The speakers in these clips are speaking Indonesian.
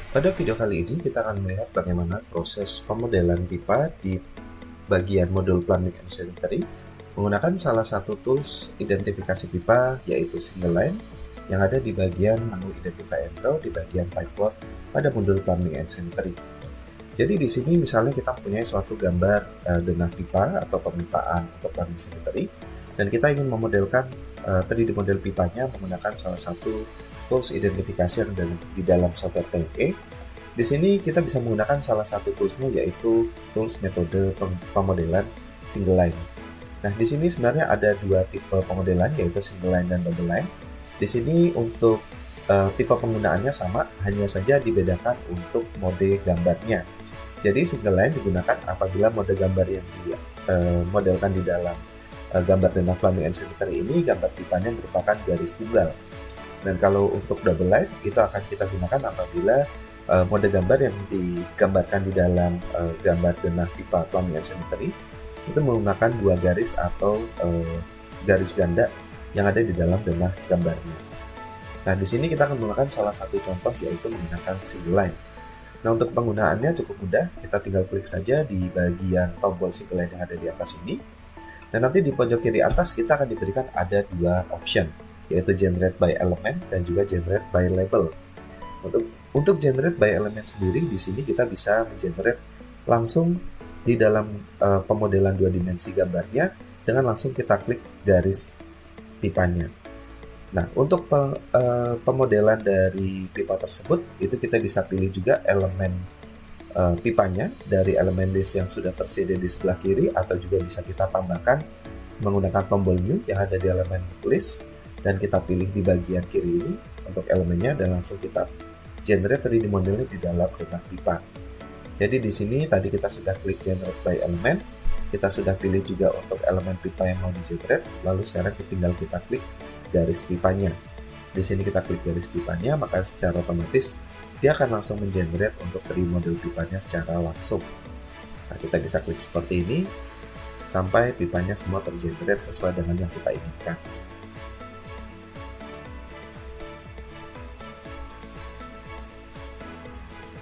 Pada video kali ini kita akan melihat bagaimana proses pemodelan pipa di bagian modul plumbing and sanitary menggunakan salah satu tools identifikasi pipa yaitu single line yang ada di bagian menu identify and row di bagian pipeboard pada modul plumbing and sanitary. Jadi di sini misalnya kita mempunyai suatu gambar denah pipa atau permukaan untuk plumbing sanitary dan kita ingin memodelkan 3D model pipanya menggunakan salah satu tools identifikasi yang di dalam software PNE. Di sini kita bisa menggunakan salah satu toolsnya yaitu tools metode pemodelan single line. Nah, di sini sebenarnya ada dua tipe pemodelan yaitu single line dan double line. Di sini untuk tipe penggunaannya sama, hanya saja dibedakan untuk mode gambarnya. Jadi single line digunakan apabila mode gambar yang dimodelkan di dalam gambar denah plumbing and sanitary ini gambar pipanya merupakan garis tunggal. Dan kalau untuk double line itu akan kita gunakan apabila mode gambar yang digambarkan di dalam gambar denah pipa plumbing and sanitary itu menggunakan dua garis atau garis ganda yang ada di dalam denah gambarnya. Nah, di sini kita akan menggunakan salah satu contoh yaitu menggunakan single line. Nah, untuk penggunaannya cukup mudah, kita tinggal klik saja di bagian tombol single line yang ada di atas ini. Dan nanti di pojok kiri atas kita akan diberikan ada dua option, yaitu generate by element dan juga generate by label. Untuk generate by element sendiri, di sini kita bisa mengenerate langsung di dalam pemodelan dua dimensi gambarnya dengan langsung kita klik garis pipanya. Nah, untuk pemodelan dari pipa tersebut, itu kita bisa pilih juga elemen pipanya dari elemen list yang sudah tersedia di sebelah kiri, atau juga bisa kita tambahkan menggunakan tombol new yang ada di elemen list, dan kita pilih di bagian kiri ini untuk elemennya dan langsung kita generate 3D modelnya di dalam denah pipa. Jadi di sini tadi kita sudah klik generate by element, kita sudah pilih juga untuk elemen pipa yang mau di generate, lalu sekarang tinggal kita klik garis pipanya. Di sini kita klik garis pipanya, maka secara otomatis dia akan langsung mengenerate untuk 3D model pipanya secara langsung. Nah, kita bisa klik seperti ini sampai pipanya semua tergenerate sesuai dengan yang kita inginkan.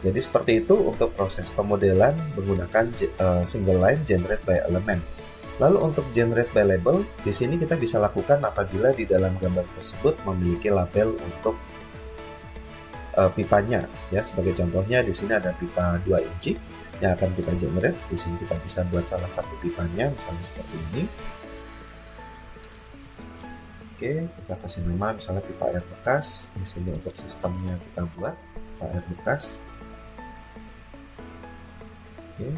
Jadi seperti itu untuk proses pemodelan menggunakan single line generate by element. Lalu untuk generate by label, di sini kita bisa lakukan apabila di dalam gambar tersebut memiliki label untuk pipanya. Ya, sebagai contohnya di sini ada pipa 2 inci yang akan kita generate. Di sini kita bisa buat salah satu pipanya, misalnya seperti ini. Oke, kita kasih nama misalnya pipa air bekas. Di sini untuk sistemnya kita buat pipa air bekas. Oke.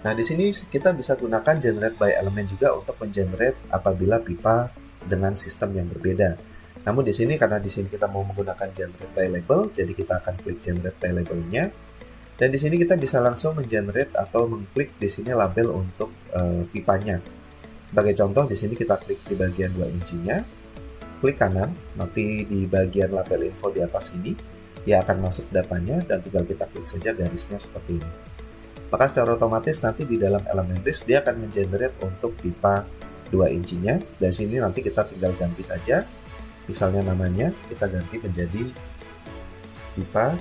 Nah, di sini kita bisa gunakan generate by element juga untuk mengenerate apabila pipa dengan sistem yang berbeda. Namun di sini karena di sini kita mau menggunakan generate by label, jadi kita akan klik generate by labelnya. Dan di sini kita bisa langsung mengenerate atau mengklik di sini label untuk pipanya. Sebagai contoh di sini kita klik di bagian 2 incinya, klik kanan, nanti di bagian label info di atas ini dia akan masuk datanya dan tinggal kita klik saja garisnya seperti ini. Maka secara otomatis nanti di dalam elemen list dia akan mengenerate untuk pipa 2 incinya. Dan sini nanti kita tinggal ganti saja. Misalnya namanya kita ganti menjadi pipa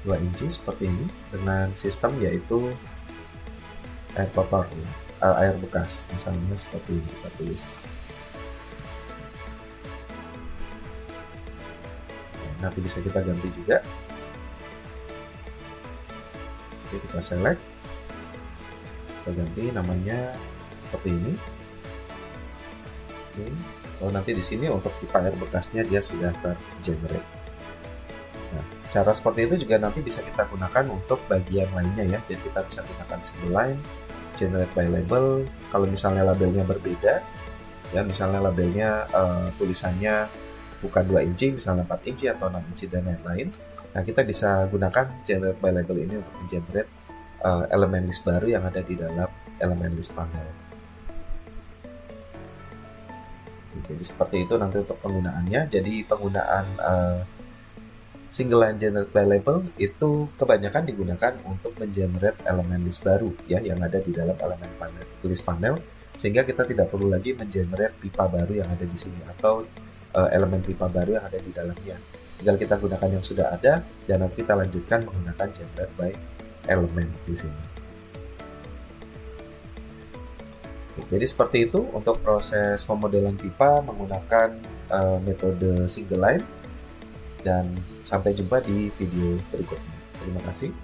2 inci seperti ini dengan sistem yaitu air kotor, air bekas. Misalnya seperti ini kita tulis. Nanti bisa kita ganti juga. Oke, kita select, kita ganti namanya seperti ini. Oke. Lalu nanti di sini untuk pipa air bekasnya dia sudah tergenerate. Nah, cara seperti itu juga nanti bisa kita gunakan untuk bagian lainnya ya. Jadi kita bisa gunakan single line, generate by label. Kalau misalnya labelnya berbeda, ya misalnya labelnya tulisannya bukan 2 inci, misalnya 4 inci atau 6 inci dan lain-lain. Nah, kita bisa gunakan generate by label ini untuk mengenerate elemen list baru yang ada di dalam elemen list panel. Jadi seperti itu nanti untuk penggunaannya. Jadi penggunaan single line generate by label itu kebanyakan digunakan untuk mengenerate elemen list baru ya yang ada di dalam elemen list panel, sehingga kita tidak perlu lagi mengenerate pipa baru yang ada di sini atau elemen pipa baru yang ada di dalamnya. Tinggal kita gunakan yang sudah ada dan nanti kita lanjutkan menggunakan generate by element di sini. Jadi seperti itu untuk proses pemodelan pipa menggunakan metode single line, dan sampai jumpa di video berikutnya. Terima kasih.